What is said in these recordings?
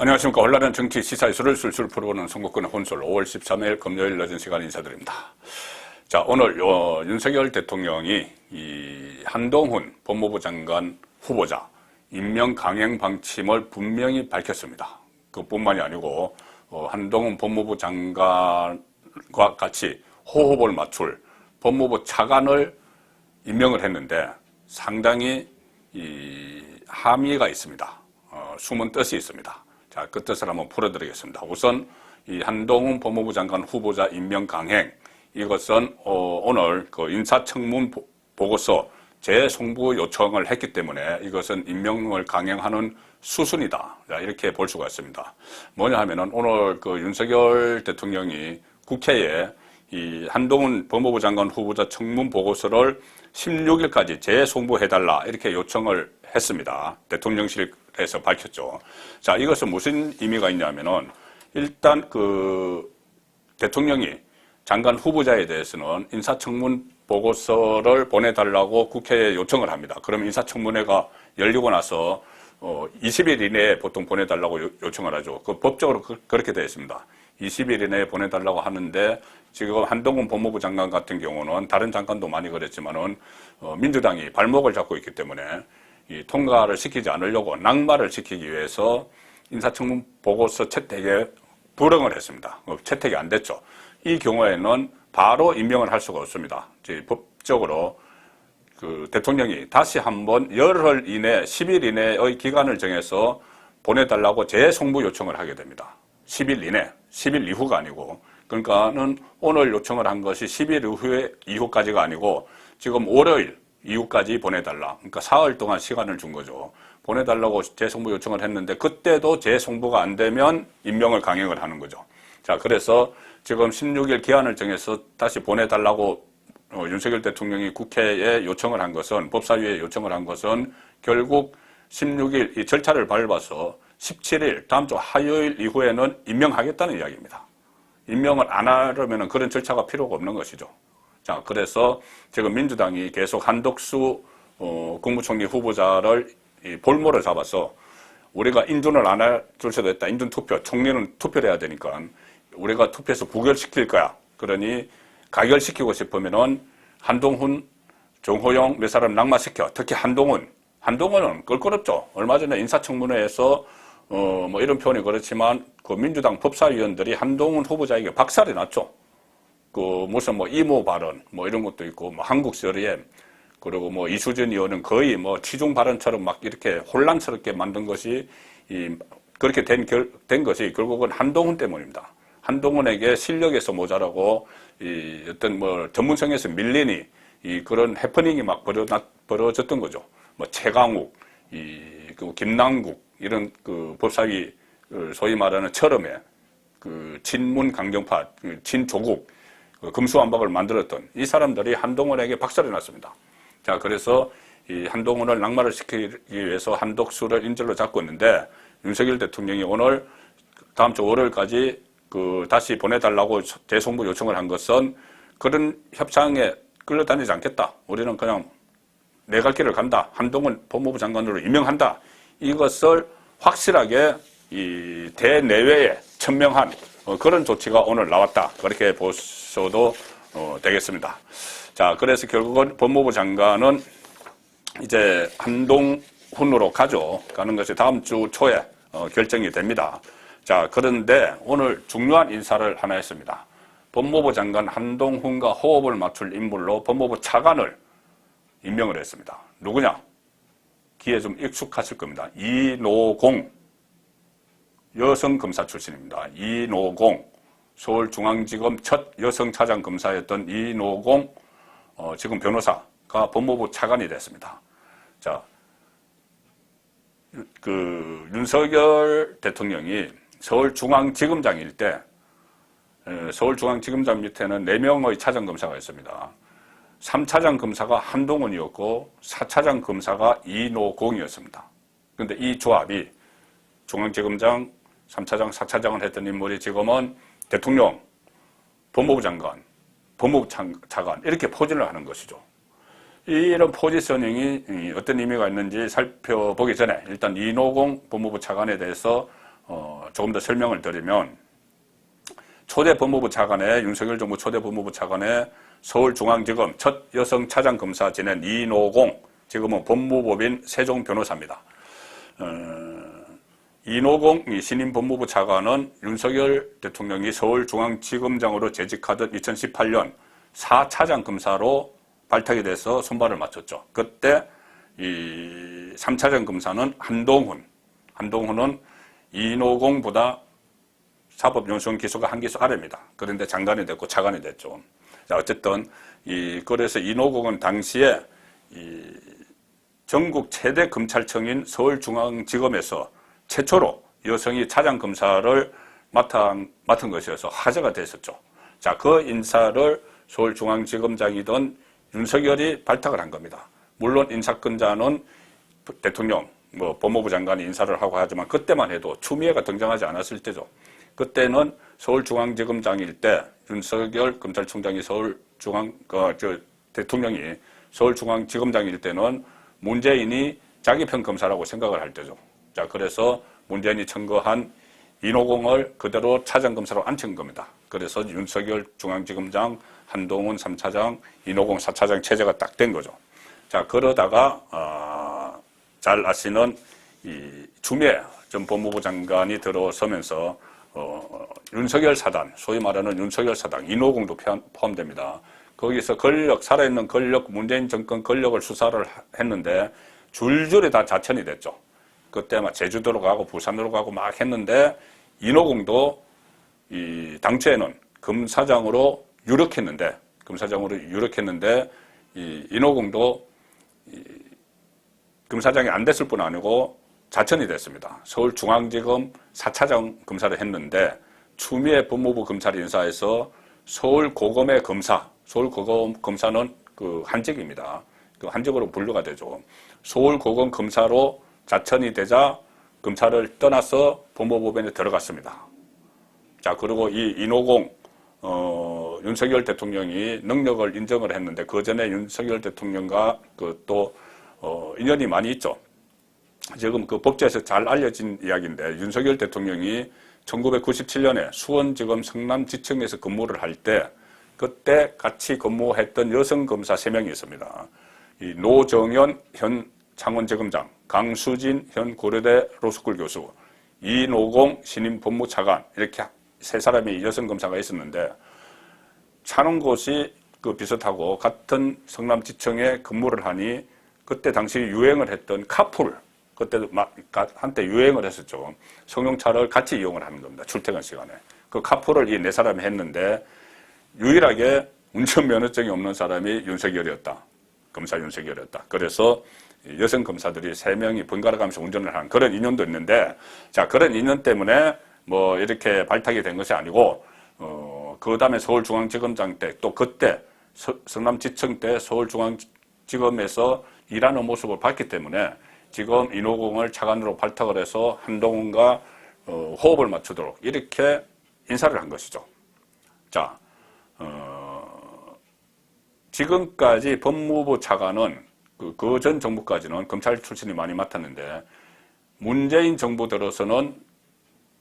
안녕하십니까. 혼란한 정치 시사 이슈를 술술 풀어보는 선거권의 혼술 5월 13일 금요일 늦은 시간 인사드립니다. 자, 오늘 윤석열 대통령이 이 한동훈 법무부 장관 후보자 임명 강행 방침을 분명히 밝혔습니다. 그뿐만이 아니고 한동훈 법무부 장관과 같이 호흡을 맞출 법무부 차관을 임명을 했는데 상당히 함의가 있습니다. 숨은 뜻이 있습니다. 자, 그 뜻을 한번 풀어드리겠습니다. 우선 이 한동훈 법무부 장관 후보자 임명 강행, 이것은 오늘 그 인사청문 보고서 재송부 요청을 했기 때문에 이것은 임명을 강행하는 수순이다. 자, 이렇게 볼 수가 있습니다. 뭐냐 하면은 오늘 그 윤석열 대통령이 국회에 이 한동훈 법무부 장관 후보자 청문 보고서를 16일까지 재송부해달라 이렇게 요청을 했습니다. 대통령실에서 밝혔죠. 자, 이것은 무슨 의미가 있냐면은 일단 그 대통령이 장관 후보자에 대해서는 인사청문 보고서를 보내달라고 국회에 요청을 합니다. 그러면 인사청문회가 열리고 나서 20일 이내에 보통 보내달라고 요청을 하죠. 그 법적으로 그렇게 되어 있습니다. 20일 이내에 보내달라고 하는데 지금 한동훈 법무부 장관 같은 경우는 다른 장관도 많이 그랬지만은 민주당이 발목을 잡고 있기 때문에 이 통과를 시키지 않으려고 낙마를 시키기 위해서 인사청문 보고서 채택에 불응을 했습니다. 채택이 안 됐죠. 이 경우에는 바로 임명을 할 수가 없습니다. 법적으로 그 대통령이 다시 한번 열흘 이내, 10일 이내의 기간을 정해서 보내달라고 재송부 요청을 하게 됩니다. 10일 이내, 10일 이후가 아니고, 그러니까는 오늘 요청을 한 것이 10일 이후까지가 아니고 지금 월요일 이후까지 보내달라. 그러니까 사흘 동안 시간을 준 거죠. 보내달라고 재송부 요청을 했는데 그때도 재송부가 안 되면 임명을 강행을 하는 거죠. 자, 그래서 지금 16일 기한을 정해서 다시 보내달라고 윤석열 대통령이 국회에 요청을 한 것은, 법사위에 요청을 한 것은 결국 16일 이 절차를 밟아서 17일 다음 주 화요일 이후에는 임명하겠다는 이야기입니다. 임명을 안 하려면 그런 절차가 필요가 없는 것이죠. 자, 그래서 지금 민주당이 계속 한덕수 국무총리 후보자를 볼모를 잡아서 우리가 인준을 안 해줄 수도 있다. 인준 투표, 총리는 투표를 해야 되니까 우리가 투표해서 부결시킬 거야. 그러니 가결시키고 싶으면은 한동훈, 정호영 몇 사람 낙마시켜. 특히 한동훈은 껄끄럽죠. 얼마 전에 인사청문회에서 뭐 이런 표현이 그렇지만 그 민주당 법사위원들이 한동훈 후보자에게 박살이 났죠. 그 무슨 뭐 이모 발언 뭐 이런 것도 있고 뭐 한국서리에 그리고 뭐 이수진 의원은 거의 뭐 치중 발언처럼 막 이렇게 혼란스럽게 만든 것이 그렇게 된 것이 결국은 한동훈 때문입니다. 한동훈에게 실력에서 모자라고 어떤 뭐 전문성에서 밀리니 그런 해프닝이 막 벌어졌던 거죠. 뭐 최강욱, 그 김남국 이런 그 법사위 소위 말하는 철험에 그 친문 강경파, 친조국, 금수완박을 만들었던 이 사람들이 한동훈에게 박살이 났습니다. 자, 그래서 이 한동훈을 낙마를 시키기 위해서 한덕수를 인질로 잡고 있는데 윤석열 대통령이 오늘 다음 주 월요일까지 그 다시 보내달라고 재송부 요청을 한 것은 그런 협상에 끌려다니지 않겠다. 우리는 그냥 내 갈 길을 간다. 한동훈 법무부 장관으로 임명한다. 이것을 확실하게 이 대내외에 천명한 그런 조치가 오늘 나왔다. 그렇게 보셔도 되겠습니다. 자, 그래서 결국은 법무부 장관은 이제 한동훈으로 가는 것이 다음 주 초에 결정이 됩니다. 자, 그런데 오늘 중요한 인사를 하나 했습니다. 법무부 장관 한동훈과 호흡을 맞출 인물로 법무부 차관을 임명을 했습니다. 누구냐? 귀에 좀 익숙하실 겁니다. 이노공 여성 검사 출신입니다. 이노공 서울중앙지검 첫 여성 차장 검사였던 이노공 지금 변호사가 법무부 차관이 됐습니다. 자, 그 윤석열 대통령이 서울중앙지검장일 때 서울중앙지검장 밑에는 4명의 차장검사가 있습니다. 3차장 검사가 한동훈이었고 4차장 검사가 이노공이었습니다. 그런데 이 조합이 중앙지검장, 3차장, 4차장을 했던 인물이 지금은 대통령, 법무부 장관, 법무부 차관 이렇게 포진을 하는 것이죠. 이런 포지셔닝이 어떤 의미가 있는지 살펴보기 전에 일단 이노공 법무부 차관에 대해서 조금 더 설명을 드리면 초대 법무부 차관의 윤석열 정부 초대 법무부 차관의 서울중앙지검 첫 여성 차장검사 지낸 이노공, 지금은 법무법인 세종 변호사입니다. 이노공 신임 법무부 차관은 윤석열 대통령이 서울중앙지검장으로 재직하던 2018년 4차장 검사로 발탁이 돼서 손발을 맞췄죠. 그때 이 3차장 검사는 한동훈은 이노공보다 사법연수원 기수가 한 기수 아래입니다. 그런데 장관이 됐고 차관이 됐죠. 자, 어쨌든 그래서 이노공은 당시에 전국 최대 검찰청인 서울중앙지검에서 최초로 여성이 차장검사를 맡은 것이어서 화제가 됐었죠. 자, 그 인사를 서울중앙지검장이던 윤석열이 발탁을 한 겁니다. 물론 인사권자는 대통령, 법무부 장관이 인사를 하고 하지만 그때만 해도 추미애가 등장하지 않았을 때죠. 그때는 서울중앙지검장일 때 윤석열 검찰총장이 대통령이 서울중앙지검장일 때는 문재인이 자기 편 검사라고 생각을 할 때죠. 자, 그래서 문재인이 청거한 이노공을 그대로 차장검사로 앉힌 겁니다. 그래서 윤석열 중앙지검장, 한동훈 3차장, 이노공 4차장 체제가 딱 된 거죠. 자, 그러다가 잘 아시는 이 추미애 전 법무부 장관이 들어서면서 윤석열 사단, 소위 말하는 윤석열 사단, 이노공도 포함됩니다. 거기서 살아있는 권력, 문재인 정권 권력을 수사를 했는데 줄줄이 다 자천이 됐죠. 그때 막 제주도로 가고 부산으로 가고 막 했는데 이노공도 당초에는 검사장으로 유력했는데 이노공도 검사장이 안 됐을 뿐 아니고 자천이 됐습니다. 서울중앙지검 4차장 검사를 했는데 추미애 법무부 검찰 인사에서 서울고검의 검사, 서울고검 검사는 그 한직입니다. 그 한직으로 분류가 되죠. 서울고검 검사로 자천이 되자 검찰을 떠나서 법무법인에 들어갔습니다. 자, 그리고 이 이노공 윤석열 대통령이 능력을 인정을 했는데 그 전에 윤석열 대통령과 또 인연이 많이 있죠. 지금 그 법제에서 잘 알려진 이야기인데 윤석열 대통령이 1997년에 수원지검 성남지청에서 근무를 할 때 그때 같이 근무했던 여성 검사 3명이 있습니다. 이 노정연 현 창원지검장, 강수진 현 고려대 로스쿨 교수, 이노공 신임 법무차관 이렇게 3사람이 여성 검사가 있었는데 사는 곳이 비슷하고 같은 성남지청에 근무를 하니 그때 당시 유행을 했던 카풀, 그때도 한때 유행을 했었죠. 승용차를 같이 이용을 하는 겁니다. 출퇴근 시간에. 그 카풀을 이 4사람이 했는데 유일하게 운전면허증이 없는 사람이 윤석열이었다. 검사 윤석열이었다. 그래서 여성 검사들이 3명이 번갈아 가면서 운전을 하는 그런 인연도 있는데, 자, 그런 인연 때문에 이렇게 발탁이 된 것이 아니고, 그 다음에 서울중앙지검장 때, 또 그때 성남지청 때 서울중앙지검에서 일하는 모습을 봤기 때문에 지금 이노공을 차관으로 발탁을 해서 한동훈과 호흡을 맞추도록 이렇게 인사를 한 것이죠. 자, 지금까지 법무부 차관은 그 전 정부까지는 검찰 출신이 많이 맡았는데 문재인 정부 들어서는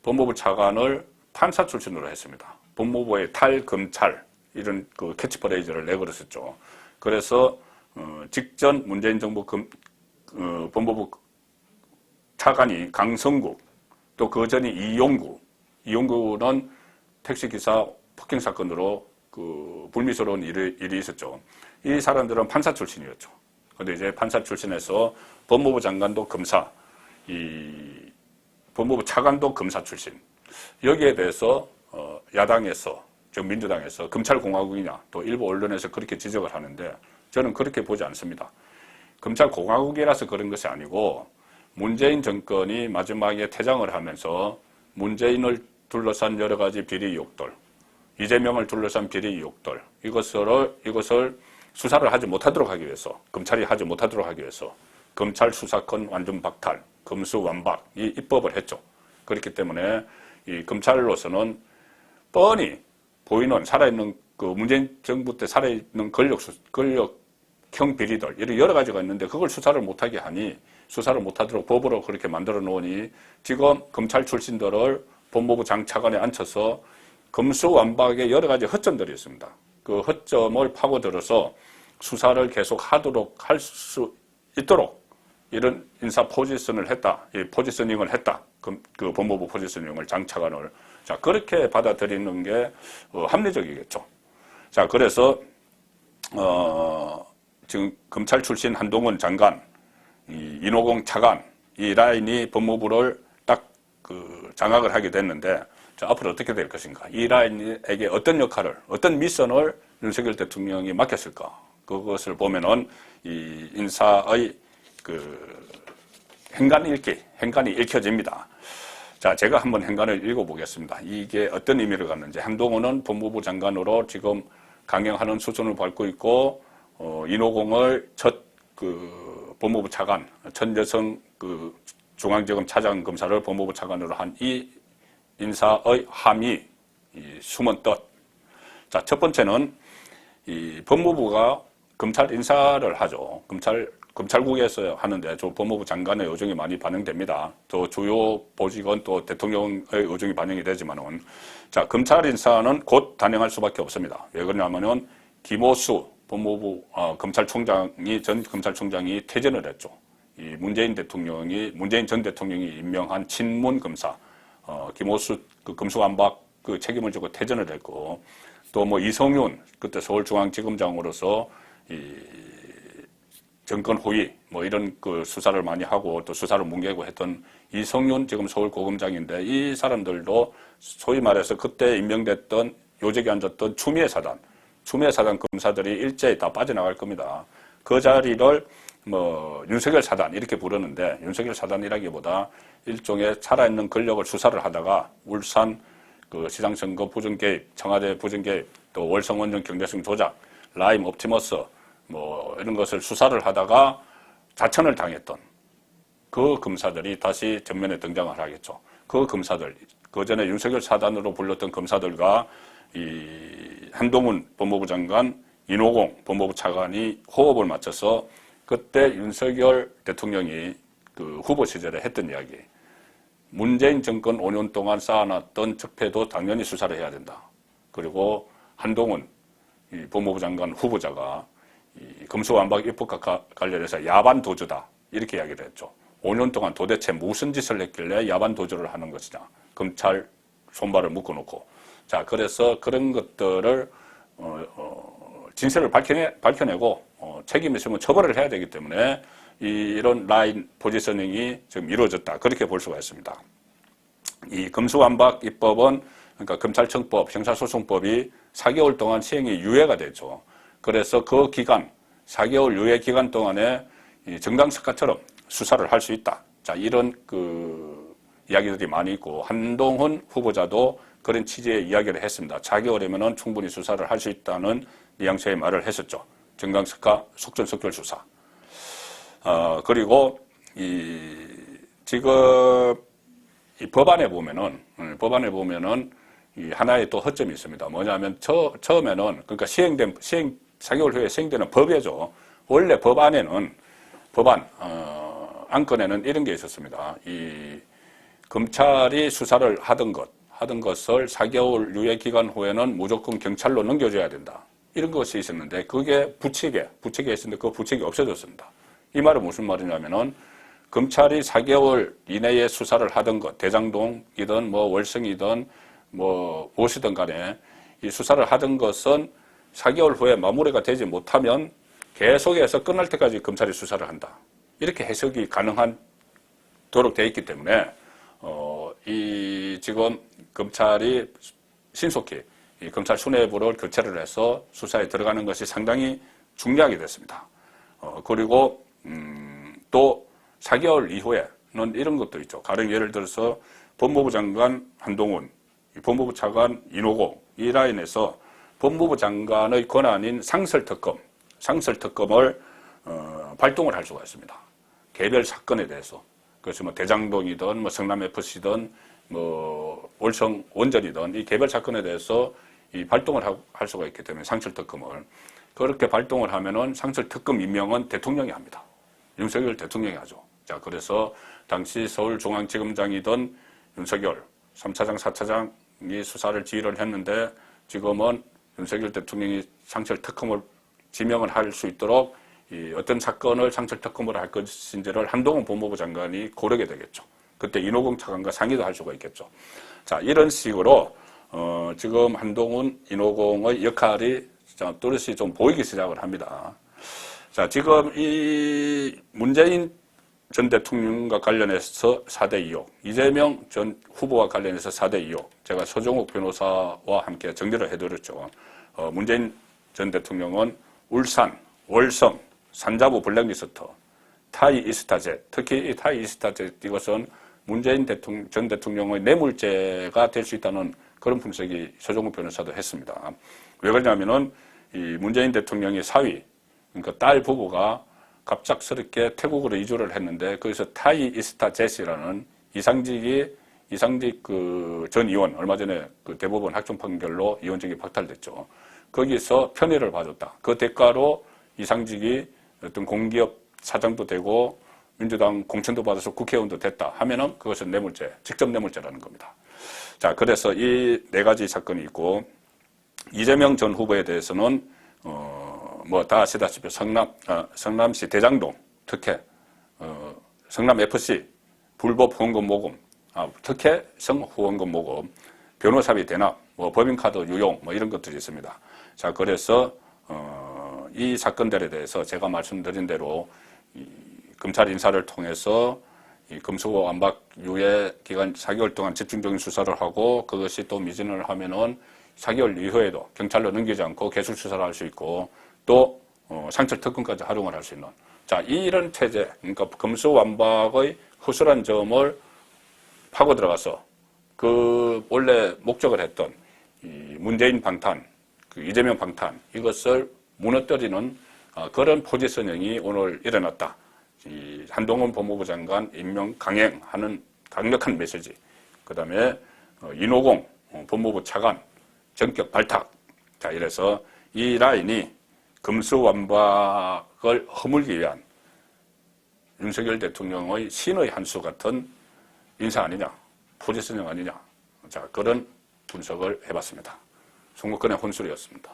법무부 차관을 판사 출신으로 했습니다. 법무부의 탈검찰 이런 캐치프레이즈를 내걸었었죠. 그래서 직전 문재인 정부 법무부 차관이 강성구, 또 그 전이 이용구는 택시기사 폭행 사건으로 불미스러운 일이 있었죠. 이 사람들은 판사 출신이었죠. 근데 이제 판사 출신에서 법무부 장관도 검사, 법무부 차관도 검사 출신. 여기에 대해서 야당에서, 즉 민주당에서 검찰공화국이냐, 또 일부 언론에서 그렇게 지적을 하는데 저는 그렇게 보지 않습니다. 검찰공화국이라서 그런 것이 아니고 문재인 정권이 마지막에 퇴장을 하면서 문재인을 둘러싼 여러 가지 비리 의혹들, 이재명을 둘러싼 비리 의혹들, 이것을 수사를 하지 못하도록 하기 위해서, 검찰이 하지 못하도록 하기 위해서 검찰 수사권 완전 박탈, 검수완박 이 입법을 했죠. 그렇기 때문에 이 검찰로서는 뻔히 보이는 살아있는 문재인 정부 때 살아있는 권력형 비리들 이런 여러 가지가 있는데 그걸 수사를 못하게 하니 수사를 못하도록 법으로 그렇게 만들어 놓으니 지금 검찰 출신들을 법무부 장차관에 앉혀서 검수완박의 여러 가지 허점들이 있습니다. 그 허점을 파고들어서 수사를 계속 하도록 할 수 있도록 이런 인사 포지션을 했다, 이 포지셔닝을 했다. 그 법무부 포지셔닝을 장차관을. 자, 그렇게 받아들이는 게 합리적이겠죠. 자, 그래서 지금 검찰 출신 한동훈 장관, 이 인호공 차관, 이 라인이 법무부를 딱 장악을 하게 됐는데, 자, 앞으로 어떻게 될 것인가? 이 라인에게 어떤 역할을, 어떤 미션을 윤석열 대통령이 맡겼을까? 그것을 보면은 이 인사의 행간이 읽혀집니다. 자, 제가 한번 행간을 읽어보겠습니다. 이게 어떤 의미를 갖는지. 한동훈은 법무부 장관으로 지금 강행하는 수준을 밟고 있고, 인호공을 첫 법무부 차관, 첫 여성 중앙지검 차장검사를 법무부 차관으로 한 이 인사의 함의, 이 숨은 뜻. 자, 첫 번째는 이 법무부가 검찰 인사를 하죠. 검찰국에서 하는데 저 법무부 장관의 의중이 많이 반영됩니다. 또 주요 보직은 또 대통령의 의중이 반영이 되지만은, 자, 검찰 인사는 곧 단행할 수밖에 없습니다. 왜 그러냐면은 김오수 법무부 전 검찰총장이 퇴진을 했죠. 이 문재인 전 대통령이 임명한 친문 검사 김오수 검수완박 책임을 지고 퇴진을 했고, 또 뭐 이성윤 그때 서울중앙지검장으로서 이 정권 후위 뭐 이런 수사를 많이 하고 또 수사를 뭉개고 했던 이성윤 지금 서울고검장인데, 이 사람들도 소위 말해서 그때 임명됐던 요직에 앉았던 추미애 사단 검사들이 일제히 다 빠져나갈 겁니다. 그 자리를 뭐 윤석열 사단 이렇게 부르는데, 윤석열 사단이라기보다 일종의 살아있는 권력을 수사를 하다가 울산 시장선거 부정개입, 청와대 부정개입, 또 월성원전 경제성 조작, 라임 옵티머스 뭐 이런 것을 수사를 하다가 자천을 당했던 그 검사들이 다시 전면에 등장을 하겠죠. 그 검사들, 그 전에 윤석열 사단으로 불렸던 검사들과 이 한동훈 법무부 장관, 인호공 법무부 차관이 호흡을 맞춰서 그때 윤석열 대통령이 후보 시절에 했던 이야기, 문재인 정권 5년 동안 쌓아놨던 적폐도 당연히 수사를 해야 된다. 그리고 한동훈 이 법무부 장관 후보자가 이 검수완박 입법과 관련해서 야반도주다 이렇게 이야기를 했죠. 5년 동안 도대체 무슨 짓을 했길래 야반도주를 하는 것이냐. 검찰 손발을 묶어놓고. 자, 그래서 그런 것들을 진실을 밝혀내고 책임 있으면 처벌을 해야 되기 때문에 이런 라인 포지셔닝이 지금 이루어졌다. 그렇게 볼 수가 있습니다. 이 검수완박 입법은, 그러니까 검찰청법, 형사소송법이 4개월 동안 시행이 유예가 되죠. 그래서 그 기간, 4개월 유예 기간 동안에 정당석가처럼 수사를 할 수 있다. 자, 이런 이야기들이 많이 있고, 한동훈 후보자도 그런 취지의 이야기를 했습니다. 4개월이면은 충분히 수사를 할 수 있다는 뉘앙스의 말을 했었죠. 정당석가 속전속결 수사. 그리고 지금 이 법안에 보면은 이 하나의 또 허점이 있습니다. 뭐냐면 처음에는, 그러니까 4개월 후에 시행되는 법이죠. 원래 안건에는 이런 게 있었습니다. 이 검찰이 수사를 하던 것을 4개월 유예 기간 후에는 무조건 경찰로 넘겨줘야 된다. 이런 것이 있었는데, 그게 부칙에 있었는데 그 부칙이 없어졌습니다. 이 말은 무슨 말이냐면은, 검찰이 4개월 이내에 수사를 하던 것, 대장동이든 뭐 월성이든 뭐 무엇이든 간에 이 수사를 하던 것은 4개월 후에 마무리가 되지 못하면 계속해서 끝날 때까지 검찰이 수사를 한다. 이렇게 해석이 가능한 도록 되어 있기 때문에 지금 검찰이 신속히 이 검찰 수뇌부를 교체를 해서 수사에 들어가는 것이 상당히 중요하게 됐습니다. 그리고 또 4개월 이후에는 이런 것도 있죠. 가령 예를 들어서 법무부 장관 한동훈, 법무부 차관 인호공, 이 라인에서 법무부 장관의 권한인 상설특검을 발동을 할 수가 있습니다. 개별 사건에 대해서. 그래서 뭐 대장동이든 뭐 성남FC든 뭐 월성 원전이든 이 개별 사건에 대해서 이 발동을 할 수가 있기 때문에 상설특검을. 그렇게 발동을 하면은 상설특검 임명은 대통령이 합니다. 윤석열 대통령이 하죠. 자, 그래서 당시 서울중앙지검장이던 윤석열 3차장, 4차장이 수사를 지휘를 했는데 지금은 윤석열 대통령이 상철특검을 지명을 할 수 있도록 어떤 사건을 상철특검으로 할 것인지를 한동훈 법무부 장관이 고르게 되겠죠. 그때 인호공 차관과 상의도 할 수가 있겠죠. 자, 이런 식으로 지금 한동훈, 인호공의 역할이 또렷이 좀 보이기 시작을 합니다. 자, 지금 이 문재인 전 대통령과 관련해서 4대 의혹, 이재명 전 후보와 관련해서 4대 의혹, 제가 서종욱 변호사와 함께 정리를 해드렸죠. 문재인 전 대통령은 울산, 월성, 산자부 블랙리스트, 타이 이스타젯, 특히 이 타이 이스타젯 이것은 문재인 전 대통령의 뇌물죄가 될 수 있다는 그런 분석이 서종욱 변호사도 했습니다. 왜 그러냐면은 이 문재인 대통령의 사위, 그러니까 딸 부부가 갑작스럽게 태국으로 이주를 했는데 거기서 타이 이스타젯이라는 이상직 전 의원 얼마 전에 그 대법원 확정 판결로 의원직이 박탈됐죠. 거기서 편의를 봐줬다. 그 대가로 이상직이 어떤 공기업 사장도 되고 민주당 공천도 받아서 국회의원도 됐다 하면은 그것은 뇌물죄, 직접 뇌물죄라는 겁니다. 자, 그래서 이 네 가지 사건이 있고 이재명 전 후보에 대해서는 뭐 다 아시다시피 성남시 대장동 특혜, 성남 FC 불법 후원금 모금, 특혜 성 후원금 모금, 변호사비 대납, 뭐 법인카드 유용, 뭐 이런 것들이 있습니다. 자, 그래서 이 사건들에 대해서 제가 말씀드린 대로 검찰 인사를 통해서 이 금수완박 유예 기간 4개월 동안 집중적인 수사를 하고 그것이 또 미진을 하면은 4개월 이후에도 경찰로 넘기지 않고 계속 수사를 할 수 있고 또 상철 특검까지 활용을 할 수 있는 자, 이런 체제, 그러니까 금수완박의 허술한 점을 파고 들어가서 그 원래 목적을 했던 이 문재인 방탄, 그 이재명 방탄 이것을 무너뜨리는 그런 포지셔닝이 오늘 일어났다. 이 한동훈 법무부 장관 임명 강행하는 강력한 메시지. 그 다음에 인호공 법무부 차관 전격 발탁. 자, 이래서 이 라인이 금수완박을 허물기 위한 윤석열 대통령의 신의 한 수 같은 인사 아니냐, 포지셔닝 아니냐. 자, 그런 분석을 해봤습니다. 송국근의 혼술이었습니다.